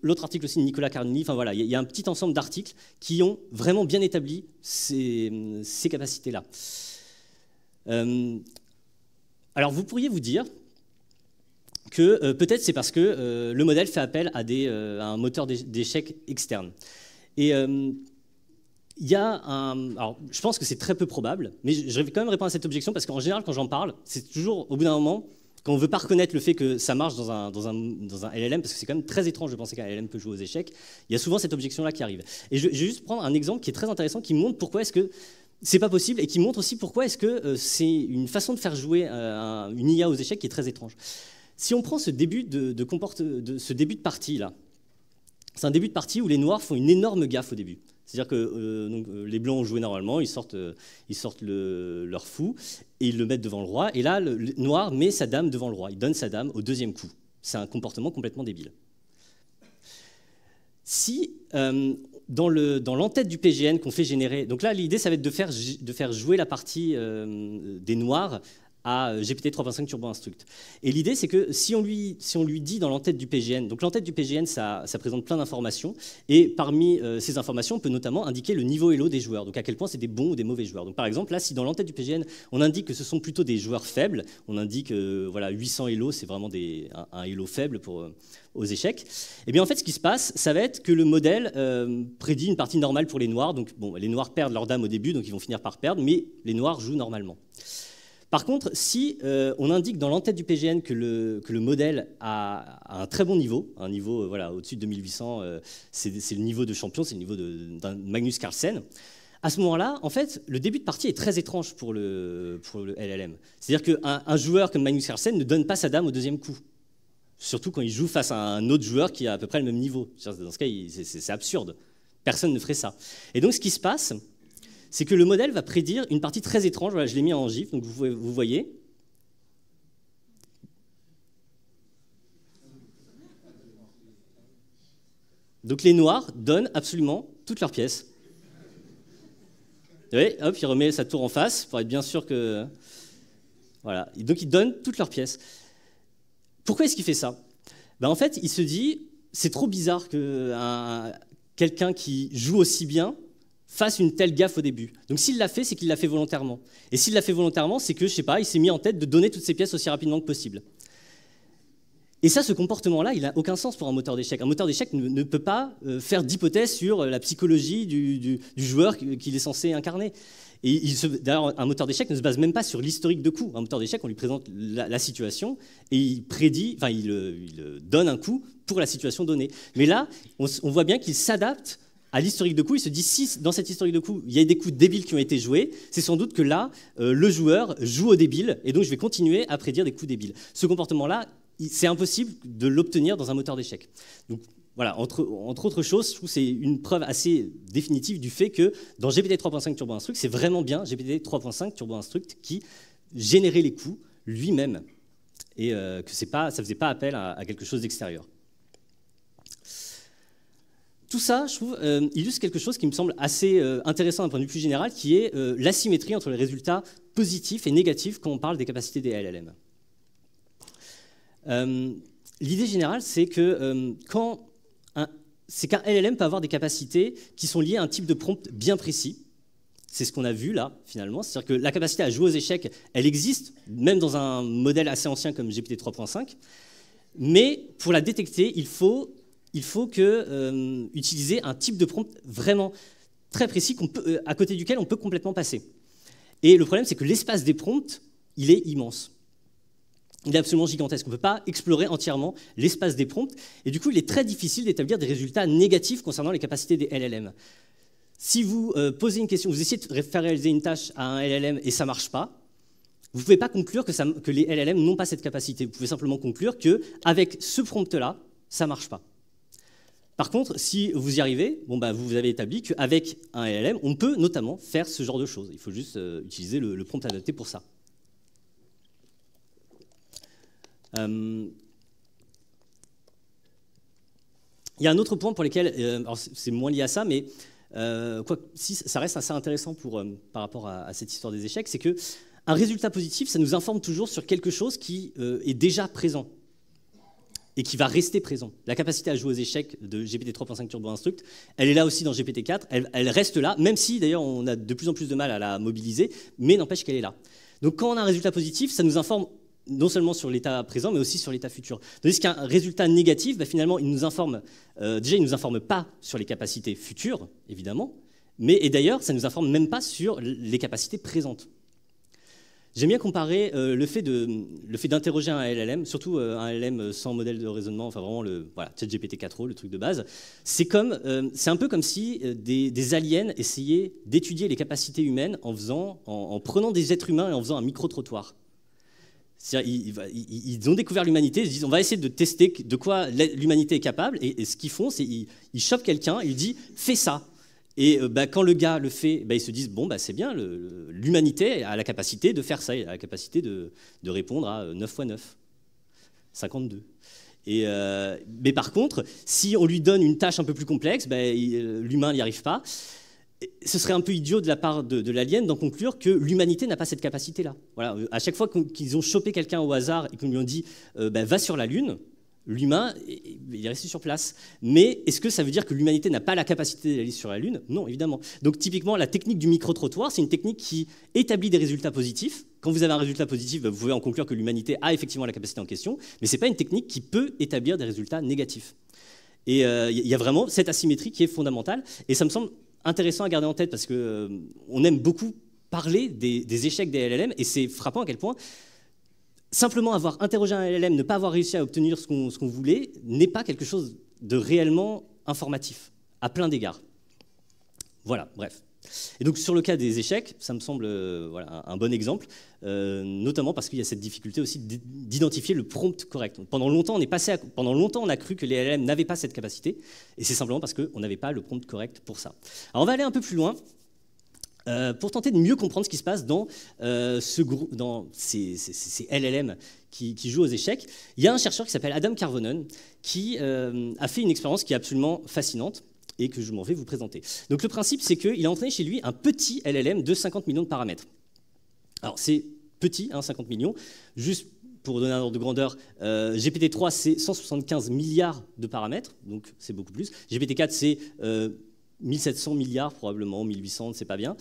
l'autre article aussi de Nicolas Carnini, enfin voilà, il y a un petit ensemble d'articles qui ont vraiment bien établi ces capacités-là. Alors vous pourriez vous dire que peut-être c'est parce que le modèle fait appel à un moteur d'échecs externe. Et il y a alors je pense que c'est très peu probable, mais je vais quand même répondre à cette objection parce qu'en général quand j'en parle, c'est toujours au bout d'un moment, quand on ne veut pas reconnaître le fait que ça marche dans un LLM, parce que c'est quand même très étrange de penser qu'un LLM peut jouer aux échecs, il y a souvent cette objection-là qui arrive. Et je vais juste prendre un exemple qui est très intéressant, qui montre pourquoi est-ce que c'est pas possible et qui montre aussi pourquoi est-ce que c'est une façon de faire jouer une IA aux échecs qui est très étrange. Si on prend ce début de partie là, c'est un début de partie où les noirs font une énorme gaffe au début. C'est-à-dire que les blancs ont joué normalement, ils sortent leur fou et ils le mettent devant le roi. Et là, le noir met sa dame devant le roi. Il donne sa dame au deuxième coup. C'est un comportement complètement débile. Si dans l'entête du PGN qu'on fait générer, donc là l'idée ça va être de faire jouer la partie des noirs à GPT 3.5 Turbo Instruct. Et l'idée c'est que si on lui dit dans l'entête du PGN, donc l'entête du PGN ça présente plein d'informations, et parmi ces informations on peut notamment indiquer le niveau Elo des joueurs, donc à quel point c'est des bons ou des mauvais joueurs. Donc par exemple là si dans l'entête du PGN on indique que ce sont plutôt des joueurs faibles, on indique voilà 800 Elo c'est vraiment un Elo faible aux échecs, et bien en fait ce qui se passe, ça va être que le modèle prédit une partie normale pour les noirs, donc bon, les noirs perdent leur dame au début, donc ils vont finir par perdre, mais les noirs jouent normalement. Par contre, si on indique dans l'entête du PGN que le modèle a un très bon niveau, un niveau voilà, au-dessus de 2800, c'est le niveau de champion, c'est le niveau d'un Magnus Carlsen, à ce moment-là, en fait, le début de partie est très étrange pour le LLM. C'est-à-dire qu'un joueur comme Magnus Carlsen ne donne pas sa dame au deuxième coup. Surtout quand il joue face à un autre joueur qui a à peu près le même niveau. Dans ce cas, c'est absurde. Personne ne ferait ça. Et donc, ce qui se passe, c'est que le modèle va prédire une partie très étrange. Voilà, je l'ai mis en GIF, donc vous voyez. Donc, les noirs donnent absolument toutes leurs pièces. Oui, hop, il remet sa tour en face pour être bien sûr que... Voilà. Et donc, ils donnent toutes leurs pièces. Pourquoi est-ce qu'il fait ça? En fait, il se dit, c'est trop bizarre que quelqu'un qui joue aussi bien fasse une telle gaffe au début. Donc s'il l'a fait, c'est qu'il l'a fait volontairement. Et s'il l'a fait volontairement, c'est que, je sais pas, il s'est mis en tête de donner toutes ses pièces aussi rapidement que possible. Et ça, ce comportement-là, il n'a aucun sens pour un moteur d'échecs. Un moteur d'échecs ne peut pas faire d'hypothèse sur la psychologie du joueur qu'il est censé incarner. Et d'ailleurs, un moteur d'échecs ne se base même pas sur l'historique de coups. Un moteur d'échecs, on lui présente la situation et il prédit, enfin, il donne un coup pour la situation donnée. Mais là, on voit bien qu'il s'adapte à l'historique de coups. Il se dit, si dans cette historique de coups, il y a des coups débiles qui ont été joués, c'est sans doute que là, le joueur joue au débile et donc je vais continuer à prédire des coups débiles. Ce comportement-là, c'est impossible de l'obtenir dans un moteur d'échecs. Donc voilà, entre autres choses, je trouve que c'est une preuve assez définitive du fait que dans GPT 3.5 Turbo Instruct, c'est vraiment bien GPT 3.5 Turbo Instruct qui générait les coups lui-même et que ça ne faisait pas appel à quelque chose d'extérieur. Tout ça, je trouve, illustre quelque chose qui me semble assez intéressant d'un point de vue plus général, qui est l'asymétrie entre les résultats positifs et négatifs quand on parle des capacités des LLM. L'idée générale, c'est qu'un LLM peut avoir des capacités qui sont liées à un type de prompt bien précis. C'est ce qu'on a vu là, finalement. C'est-à-dire que la capacité à jouer aux échecs, elle existe, même dans un modèle assez ancien comme GPT 3.5. Mais pour la détecter, il faut utiliser un type de prompt vraiment très précis à côté duquel on peut complètement passer. Et le problème, c'est que l'espace des prompts, il est immense. Il est absolument gigantesque. On ne peut pas explorer entièrement l'espace des prompts. Et du coup, il est très difficile d'établir des résultats négatifs concernant les capacités des LLM. Si vous posez une question, vous essayez de faire réaliser une tâche à un LLM et ça ne marche pas, vous ne pouvez pas conclure que les LLM n'ont pas cette capacité. Vous pouvez simplement conclure qu'avec ce prompt-là, ça ne marche pas. Par contre, si vous y arrivez, vous avez établi qu'avec un LLM, on peut notamment faire ce genre de choses. Il faut juste utiliser le prompt adapté pour ça. Il y a un autre point pour lequel, c'est moins lié à ça, mais si ça reste assez intéressant par rapport à cette histoire des échecs, c'est qu'un résultat positif, ça nous informe toujours sur quelque chose qui est déjà présent et qui va rester présent. La capacité à jouer aux échecs de GPT 3.5 Turbo Instruct, elle est là aussi dans GPT 4, elle reste là, même si d'ailleurs on a de plus en plus de mal à la mobiliser, mais n'empêche qu'elle est là. Donc quand on a un résultat positif, ça nous informe non seulement sur l'état présent, mais aussi sur l'état futur. Tandis qu'un résultat négatif, finalement, il nous informe, déjà, il ne nous informe pas sur les capacités futures, évidemment, et d'ailleurs, ça ne nous informe même pas sur les capacités présentes. J'aime bien comparer le fait d'interroger un LLM, surtout un LLM sans modèle de raisonnement, enfin vraiment ChatGPT 4o, le truc de base. C'est un peu comme si des aliens essayaient d'étudier les capacités humaines en prenant des êtres humains et en faisant un micro-trottoir. Ils ont découvert l'humanité, ils se disent on va essayer de tester de quoi l'humanité est capable, et ce qu'ils font, c'est ils chopent quelqu'un, ils disent fais ça. Et quand le gars le fait, ils se disent bon, c'est bien, l'humanité a la capacité de faire ça, elle a la capacité de répondre à 9 x 9, 52. Mais par contre, si on lui donne une tâche un peu plus complexe, l'humain n'y arrive pas. Ce serait un peu idiot de la part de l'alien d'en conclure que l'humanité n'a pas cette capacité-là. Voilà, à chaque fois qu'ils ont chopé quelqu'un au hasard et qu'on lui a dit va sur la Lune, l'humain il est resté sur place. Mais est-ce que ça veut dire que l'humanité n'a pas la capacité d'aller sur la Lune? Non, évidemment. Donc typiquement, la technique du micro-trottoir, c'est une technique qui établit des résultats positifs. Quand vous avez un résultat positif, vous pouvez en conclure que l'humanité a effectivement la capacité en question, mais ce n'est pas une technique qui peut établir des résultats négatifs. Et il y a vraiment cette asymétrie qui est fondamentale, et ça me semble intéressant à garder en tête parce qu'on aime beaucoup parler des échecs des LLM, et c'est frappant à quel point simplement avoir interrogé un LLM, ne pas avoir réussi à obtenir ce qu'on voulait, n'est pas quelque chose de réellement informatif, à plein d'égards. Voilà, bref. Et donc sur le cas des échecs, ça me semble un bon exemple, notamment parce qu'il y a cette difficulté aussi d'identifier le prompt correct. Pendant longtemps, on a cru que les LLM n'avaient pas cette capacité, et c'est simplement parce qu'on n'avait pas le prompt correct pour ça. Alors on va aller un peu plus loin, pour tenter de mieux comprendre ce qui se passe dans ces LLM qui jouent aux échecs. Il y a un chercheur qui s'appelle Adam Karvonen qui a fait une expérience qui est absolument fascinante et que je m'en vais vous présenter. Donc le principe, c'est qu'il a entraîné chez lui un petit LLM de 50 millions de paramètres. Alors c'est petit, 50 millions, juste pour donner un ordre de grandeur, GPT-3, c'est 175 milliards de paramètres, donc c'est beaucoup plus. GPT-4, c'est 1700 milliards, probablement, 1800, c'est pas bien.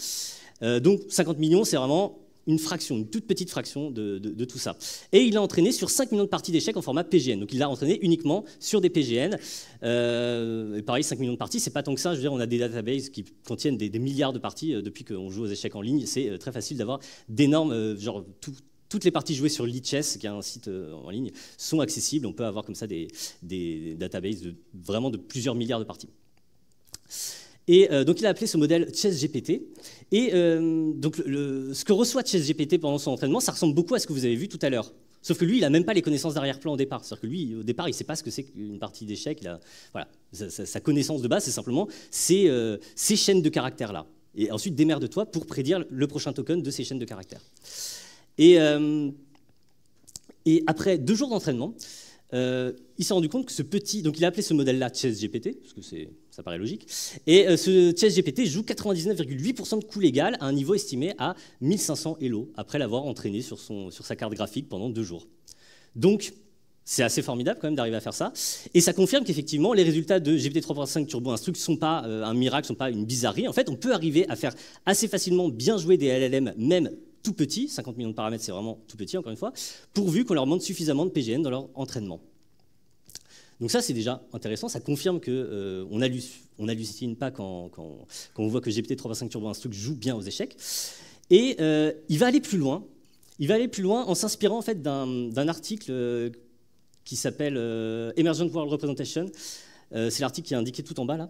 Donc 50 millions, c'est vraiment une fraction, une toute petite fraction de tout ça. Et il a entraîné sur 5 millions de parties d'échecs en format PGN. Donc il l'a entraîné uniquement sur des PGN. Et pareil, 5 millions de parties, c'est pas tant que ça. Je veux dire, on a des databases qui contiennent des milliards de parties depuis qu'on joue aux échecs en ligne. C'est très facile d'avoir d'énormes, genre toutes les parties jouées sur Lichess, qui est un site en ligne, sont accessibles. On peut avoir comme ça des databases vraiment de plusieurs milliards de parties. Et donc il a appelé ce modèle ChessGPT. Et donc ce que reçoit ChessGPT pendant son entraînement, ça ressemble beaucoup à ce que vous avez vu tout à l'heure. Sauf que lui, il n'a même pas les connaissances d'arrière-plan au départ. C'est-à-dire que lui, au départ, il ne sait pas ce que c'est qu'une partie d'échecs. Voilà, sa connaissance de base, c'est simplement ces chaînes de caractères-là. Et ensuite, démerde-toi pour prédire le prochain token de ces chaînes de caractères. Et après 2 jours d'entraînement, il s'est rendu compte que ce petit... Donc il a appelé ce modèle-là ChessGPT, parce que ça paraît logique. Et ce ChessGPT joue 99,8% de coût légal à un niveau estimé à 1500 Elo, après l'avoir entraîné sur sa carte graphique pendant 2 jours. Donc c'est assez formidable quand même d'arriver à faire ça. Et ça confirme qu'effectivement, les résultats de GPT 3.5 Turbo Instruct ne sont pas un miracle, ne sont pas une bizarrerie. En fait, on peut arriver à faire assez facilement bien jouer des LLM, même tout petits, 50 millions de paramètres, c'est vraiment tout petit, encore une fois, pourvu qu'on leur demande suffisamment de PGN dans leur entraînement. Donc ça, c'est déjà intéressant, ça confirme qu'on n'hallucine pas quand on voit que GPT 3.5 Turbo Instruct joue bien aux échecs. Et il va aller plus loin. Il va aller plus loin en s'inspirant en fait, d'un article qui s'appelle Emergent World Representation. C'est l'article qui est indiqué tout en bas, là.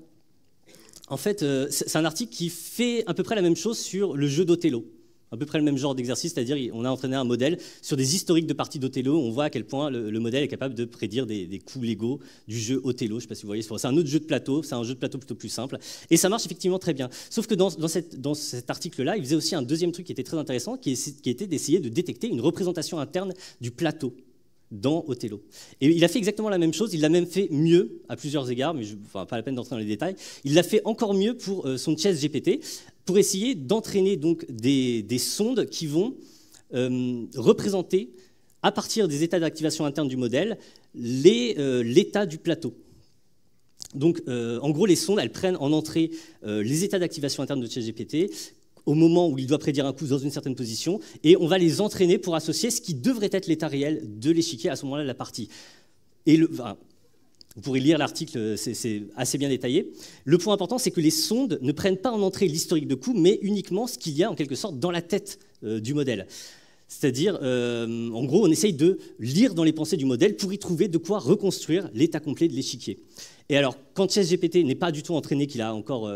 En fait, c'est un article qui fait à peu près la même chose sur le jeu d'Othello. À peu près le même genre d'exercice, c'est-à-dire on a entraîné un modèle sur des historiques de parties d'Othello. On voit à quel point le modèle est capable de prédire des coups légaux du jeu Othello. Je ne sais pas si vous voyez, c'est un autre jeu de plateau, c'est un jeu de plateau plutôt plus simple. Et ça marche effectivement très bien. Sauf que dans cet article-là, il faisait aussi un deuxième truc qui était très intéressant, qui était d'essayer de détecter une représentation interne du plateau dans Othello. Et il a fait exactement la même chose, il l'a même fait mieux à plusieurs égards, mais pas la peine d'entrer dans les détails. Il l'a fait encore mieux pour son ChessGPT, pour essayer d'entraîner donc des sondes qui vont représenter, à partir des états d'activation interne du modèle, l'état du plateau. Donc, en gros, les sondes, elles prennent en entrée les états d'activation interne de ChessGPT au moment où il doit prédire un coup dans une certaine position, et on va les entraîner pour associer ce qui devrait être l'état réel de l'échiquier à ce moment-là de la partie. Et vous pourrez lire l'article, c'est assez bien détaillé. Le point important, c'est que les sondes ne prennent pas en entrée l'historique de coups, mais uniquement ce qu'il y a en quelque sorte dans la tête du modèle. C'est-à-dire, en gros, on essaye de lire dans les pensées du modèle pour y trouver de quoi reconstruire l'état complet de l'échiquier. Et alors, quand ChessGPT n'est pas du tout entraîné, qu'il a encore,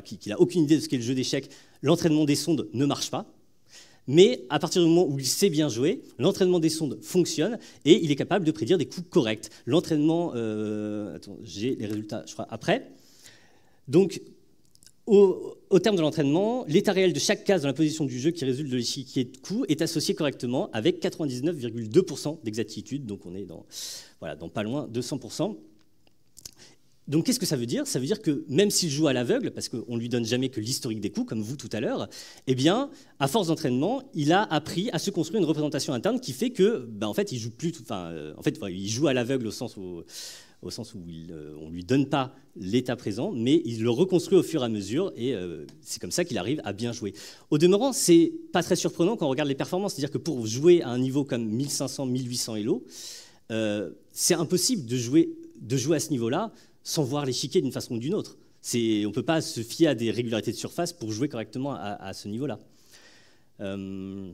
qu'il n'a aucune idée de ce qu'est le jeu d'échecs, l'entraînement des sondes ne marche pas. Mais à partir du moment où il sait bien jouer, l'entraînement des sondes fonctionne et il est capable de prédire des coups corrects. L'entraînement, j'ai les résultats, je crois, après. Donc, au terme de l'entraînement, l'état réel de chaque case dans la position du jeu qui résulte de l'échiquier de coups est associé correctement avec 99,2% d'exactitude. Donc, on est dans pas loin de 100%. Donc qu'est-ce que ça veut dire? Ça veut dire que même s'il joue à l'aveugle, parce qu'on ne lui donne jamais que l'historique des coups, comme vous tout à l'heure, eh bien, à force d'entraînement, il a appris à se construire une représentation interne qui fait que, en fait, il joue plus, il joue à l'aveugle au sens où on ne lui donne pas l'état présent, mais il le reconstruit au fur et à mesure, et c'est comme ça qu'il arrive à bien jouer. Au demeurant, c'est pas très surprenant quand on regarde les performances, c'est-à-dire que pour jouer à un niveau comme 1500, 1800 Elo, c'est impossible de jouer à ce niveau-là sans voir l'échiquier d'une façon ou d'une autre. On ne peut pas se fier à des régularités de surface pour jouer correctement à ce niveau-là. Ça me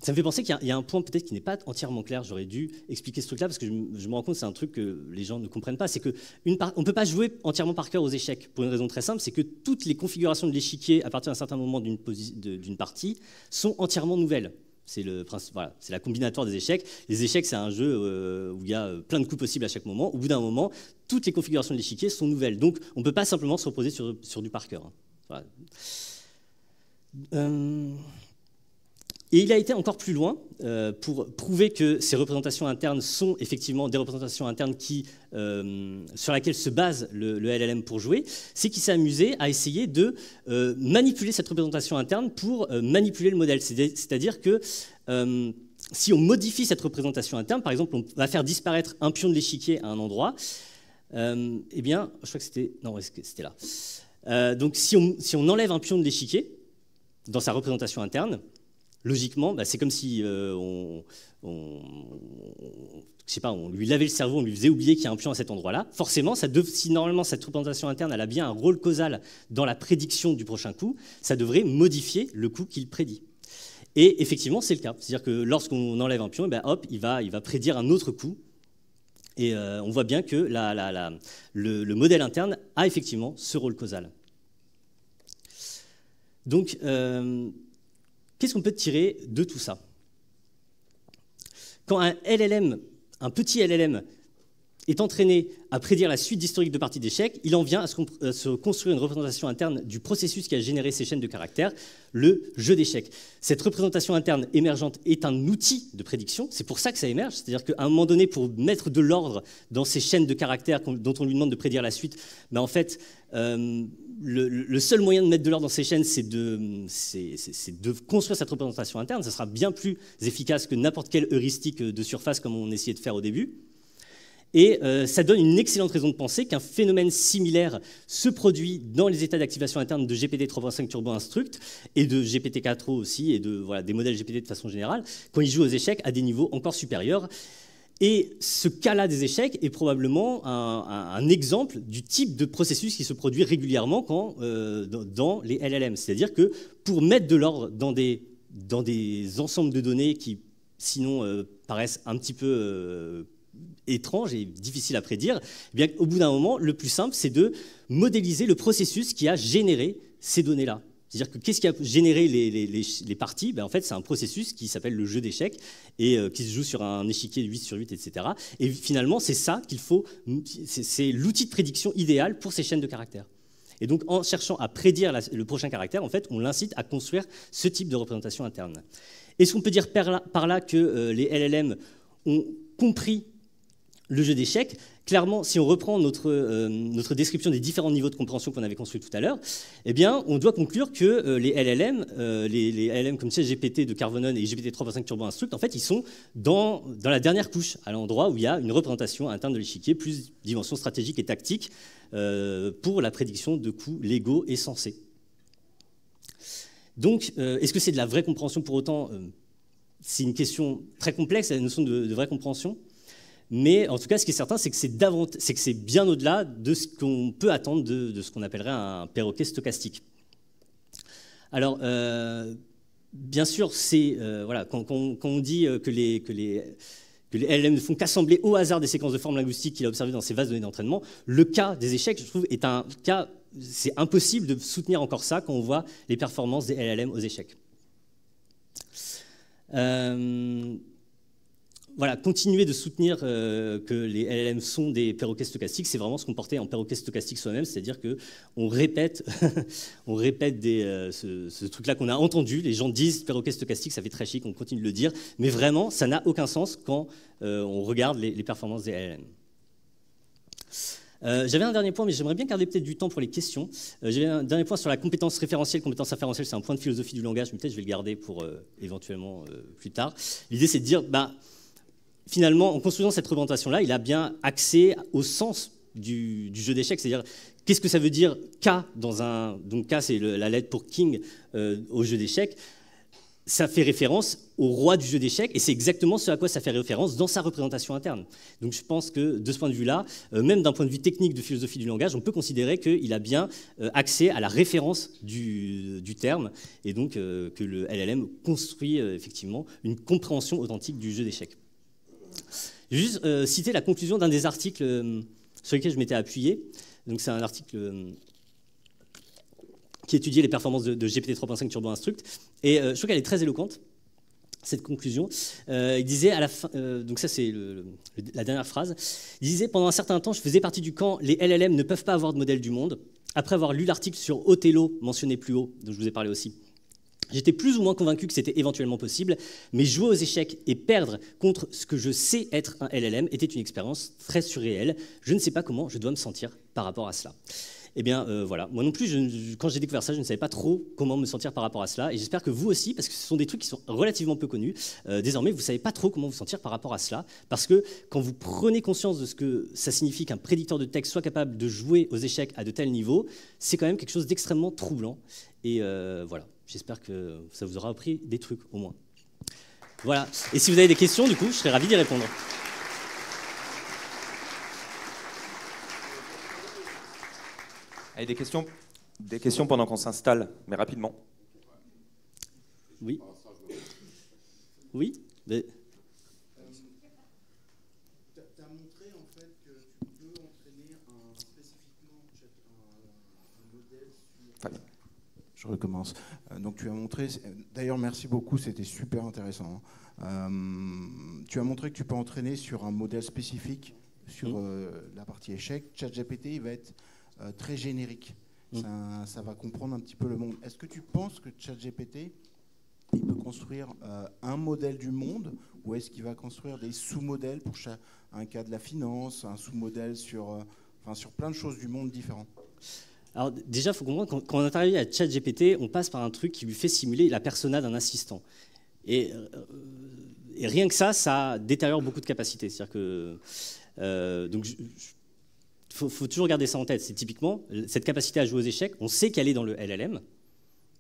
fait penser qu'il y a un point peut-être qui n'est pas entièrement clair. J'aurais dû expliquer ce truc-là parce que je me rends compte que c'est un truc que les gens ne comprennent pas. C'est qu'on ne peut pas jouer entièrement par cœur aux échecs pour une raison très simple, c'est que toutes les configurations de l'échiquier à partir d'un certain moment d'une partie sont entièrement nouvelles. C'est la combinatoire des échecs. Les échecs, c'est un jeu où il y a plein de coups possibles à chaque moment. Au bout d'un moment, toutes les configurations de l'échiquier sont nouvelles. Donc, on ne peut pas simplement se reposer sur du par cœur. Voilà. Et il a été encore plus loin pour prouver que ces représentations internes sont effectivement des représentations internes sur lesquelles se base le LLM pour jouer. C'est qu'il s'est amusé à essayer de manipuler cette représentation interne pour manipuler le modèle. C'est-à-dire que si on modifie cette représentation interne, par exemple, on va faire disparaître un pion de l'échiquier à un endroit, eh bien, je crois que c'était... Non, c'était là. Donc, si on enlève un pion de l'échiquier dans sa représentation interne, logiquement, c'est comme si je sais pas, on lui lavait le cerveau, on lui faisait oublier qu'il y a un pion à cet endroit-là. Forcément, si normalement cette représentation interne elle a bien un rôle causal dans la prédiction du prochain coup, ça devrait modifier le coup qu'il prédit. Et effectivement, c'est le cas. C'est-à-dire que lorsqu'on enlève un pion, hop, il va prédire un autre coup. Et on voit bien que le modèle interne a effectivement ce rôle causal. Donc, qu'est-ce qu'on peut tirer de tout ça? Quand un petit LLM est entraîné à prédire la suite d'historique de parties d'échecs, il en vient à se construire une représentation interne du processus qui a généré ces chaînes de caractères, le jeu d'échecs. Cette représentation interne émergente est un outil de prédiction, c'est pour ça que ça émerge, c'est-à-dire qu'à un moment donné, pour mettre de l'ordre dans ces chaînes de caractères dont on lui demande de prédire la suite, en fait, le seul moyen de mettre de l'ordre dans ces chaînes, c'est de construire cette représentation interne. Ça sera bien plus efficace que n'importe quelle heuristique de surface comme on essayait de faire au début. Et ça donne une excellente raison de penser qu'un phénomène similaire se produit dans les états d'activation interne de GPT 3.5 Turbo Instruct et de GPT-4o aussi, et des modèles GPT de façon générale, quand ils jouent aux échecs à des niveaux encore supérieurs. Et ce cas-là des échecs est probablement un exemple du type de processus qui se produit régulièrement dans les LLM. C'est-à-dire que pour mettre de l'ordre dans des ensembles de données qui, sinon, paraissent un petit peu étranges et difficiles à prédire, eh bien, au bout d'un moment, le plus simple, c'est de modéliser le processus qui a généré ces données-là. C'est-à-dire que qu'est-ce qui a généré les parties? En fait, c'est un processus qui s'appelle le jeu d'échecs et qui se joue sur un échiquier 8 sur 8, etc. Et finalement, c'est ça qu'il faut, c'est l'outil de prédiction idéal pour ces chaînes de caractères. Et donc, en cherchant à prédire le prochain caractère, en fait, on l'incite à construire ce type de représentation interne. Est-ce qu'on peut dire par là que les LLM ont compris le jeu d'échecs? Clairement, si on reprend notre description des différents niveaux de compréhension qu'on avait construits tout à l'heure, eh bien, on doit conclure que les LLM comme ChatGPT de Carvenon et GPT 3.5 Turbo Instruct, en fait, ils sont dans la dernière couche, à l'endroit où il y a une représentation interne de l'échiquier, plus dimension stratégique et tactique pour la prédiction de coups légaux et sensés. Donc, est-ce que c'est de la vraie compréhension pour autant? C'est une question très complexe, la notion de vraie compréhension. Mais en tout cas, ce qui est certain, c'est que c'est bien au-delà de ce qu'on peut attendre de ce qu'on appellerait un perroquet stochastique. Alors, bien sûr, quand on dit que les LLM ne font qu'assembler au hasard des séquences de formes linguistiques qu'il a observées dans ces vases de données d'entraînement, le cas des échecs, je trouve, est un cas, c'est impossible de soutenir encore ça quand on voit les performances des LLM aux échecs. Continuer de soutenir que les LLM sont des perroquets stochastiques, c'est vraiment se comporter en perroquet stochastique soi-même, c'est-à-dire qu'on répète, ce truc-là qu'on a entendu, les gens disent perroquet stochastique, ça fait très chic, on continue de le dire, mais vraiment, ça n'a aucun sens quand on regarde les performances des LLM. J'avais un dernier point, mais j'aimerais bien garder peut-être du temps pour les questions. J'avais un dernier point sur la compétence référentielle. Compétence référentielle, c'est un point de philosophie du langage, mais peut-être je vais le garder pour éventuellement plus tard. L'idée, c'est de dire... finalement, en construisant cette représentation-là, il a bien accès au sens du jeu d'échecs, c'est-à-dire qu'est-ce que ça veut dire K dans un... Donc K, c'est la lettre pour King au jeu d'échecs. Ça fait référence au roi du jeu d'échecs, et c'est exactement ce à quoi ça fait référence dans sa représentation interne. Donc je pense que de ce point de vue-là, même d'un point de vue technique de philosophie du langage, on peut considérer qu'il a bien accès à la référence du terme, et donc que le LLM construit effectivement une compréhension authentique du jeu d'échecs. Je vais juste citer la conclusion d'un des articles sur lesquels je m'étais appuyé. Donc c'est un article qui étudiait les performances de GPT 3.5 Turbo Instruct. Et je trouve qu'elle est très éloquente, cette conclusion. Il disait à la fin, donc ça c'est la dernière phrase, il disait « Pendant un certain temps, je faisais partie du camp « Les LLM ne peuvent pas avoir de modèle du monde ». Après avoir lu l'article sur Othello, mentionné plus haut, dont je vous ai parlé aussi, j'étais plus ou moins convaincu que c'était éventuellement possible, mais jouer aux échecs et perdre contre ce que je sais être un LLM était une expérience très surréelle. Je ne sais pas comment je dois me sentir par rapport à cela. Eh bien, voilà. Moi non plus, quand j'ai découvert ça, je ne savais pas trop comment me sentir par rapport à cela. Et j'espère que vous aussi, parce que ce sont des trucs qui sont relativement peu connus, désormais, vous ne savez pas trop comment vous sentir par rapport à cela. Parce que quand vous prenez conscience de ce que ça signifie qu'un prédicteur de texte soit capable de jouer aux échecs à de tels niveaux, c'est quand même quelque chose d'extrêmement troublant. Et voilà, j'espère que ça vous aura appris des trucs, au moins. Voilà. Et si vous avez des questions, du coup, je serais ravi d'y répondre. Allez, des questions pendant qu'on s'installe, mais rapidement. Oui. Oui. Mais... Tu as montré en fait que tu peux entraîner spécifiquement un modèle sur... Enfin, je recommence. Donc tu as montré, d'ailleurs merci beaucoup, c'était super intéressant. Tu as montré que tu peux entraîner sur un modèle spécifique sur la partie échec. ChatGPT, il va être très générique. Ça va comprendre un petit peu le monde. Est-ce que tu penses que ChatGPT, il peut construire un modèle du monde, ou est-ce qu'il va construire des sous-modèles pour un cas de la finance, un sous-modèle sur plein de choses du monde différents? Alors déjà, il faut comprendre, quand on interagit à ChatGPT, on passe par un truc qui lui fait simuler la persona d'un assistant. Et rien que ça détériore beaucoup de capacités. C'est-à-dire que... donc, faut toujours garder ça en tête. C'est typiquement cette capacité à jouer aux échecs, on sait qu'elle est dans le LLM,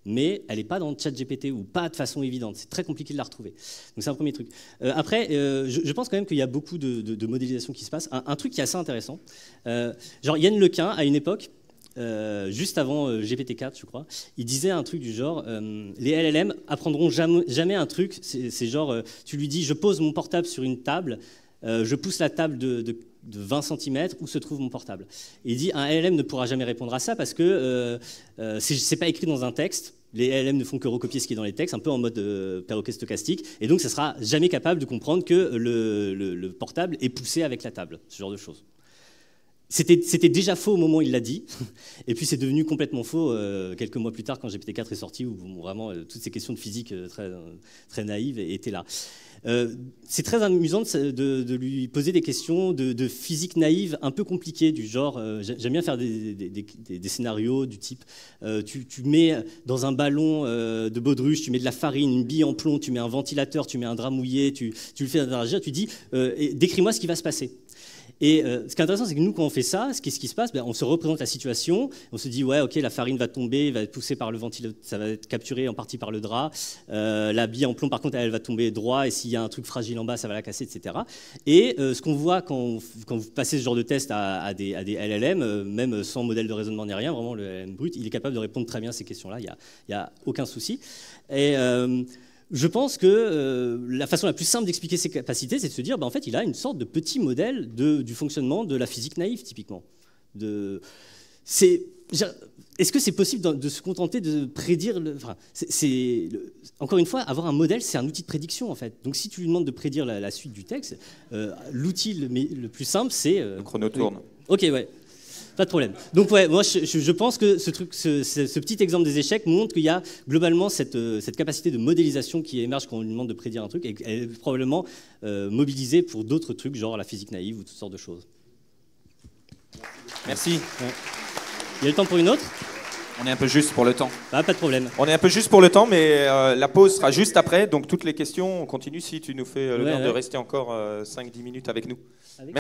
mais elle n'est pas dans le ChatGPT ou pas de façon évidente. C'est très compliqué de la retrouver. Donc c'est un premier truc. Après, je pense quand même qu'il y a beaucoup de modélisation qui se passe. Un truc qui est assez intéressant. Genre Yann Lequin, à une époque, juste avant GPT-4, je crois, il disait un truc du genre les LLM apprendront jamais un truc. C'est genre, tu lui dis, je pose mon portable sur une table, je pousse la table de 20 cm où se trouve mon portable. Et il dit un LLM ne pourra jamais répondre à ça parce que c'est pas écrit dans un texte. Les LLM ne font que recopier ce qui est dans les textes, un peu en mode perroquet stochastique, et donc ça sera jamais capable de comprendre que le portable est poussé avec la table, ce genre de choses. C'était déjà faux au moment où il l'a dit, et puis c'est devenu complètement faux quelques mois plus tard quand GPT-4 est sorti, où vraiment toutes ces questions de physique très naïves étaient là. C'est très amusant de lui poser des questions de physique naïve un peu compliquées, du genre, j'aime bien faire des scénarios du type, tu mets dans un ballon de baudruche, tu mets de la farine, une bille en plomb, tu mets un ventilateur, tu mets un drap mouillé, tu le fais interagir, tu dis, décris-moi ce qui va se passer. Et ce qui est intéressant, c'est que nous, quand on fait ça, qu'est-ce qui se passe? On se représente la situation, on se dit, ouais, ok, la farine va tomber, va être poussée par le ventilateur, ça va être capturé en partie par le drap. La bille en plomb, par contre, elle va tomber droit, et s'il y a un truc fragile en bas, ça va la casser, etc. Et ce qu'on voit quand vous passez ce genre de test à des LLM, même sans modèle de raisonnement ni rien, vraiment le LLM brut, il est capable de répondre très bien à ces questions-là, il n'y a aucun souci. Et je pense que la façon la plus simple d'expliquer ses capacités, c'est de se dire, en fait, il a une sorte de petit modèle du fonctionnement de la physique naïve, typiquement. Est-ce que c'est possible de se contenter de prédire encore une fois, avoir un modèle, c'est un outil de prédiction, en fait. Donc, si tu lui demandes de prédire la suite du texte, l'outil le plus simple, c'est... le chrono tourne. Ok, ouais. Pas de problème. Donc ouais, moi je pense que ce petit exemple des échecs montre qu'il y a globalement cette capacité de modélisation qui émerge quand on lui demande de prédire un truc et qu'elle est probablement mobilisée pour d'autres trucs, genre la physique naïve ou toutes sortes de choses. Merci. Ouais. Il y a le temps pour une autre? On est un peu juste pour le temps. Pas de problème. On est un peu juste pour le temps, mais la pause sera juste après. Donc toutes les questions, on continue si tu nous fais l'honneur de rester encore 5-10 minutes avec nous.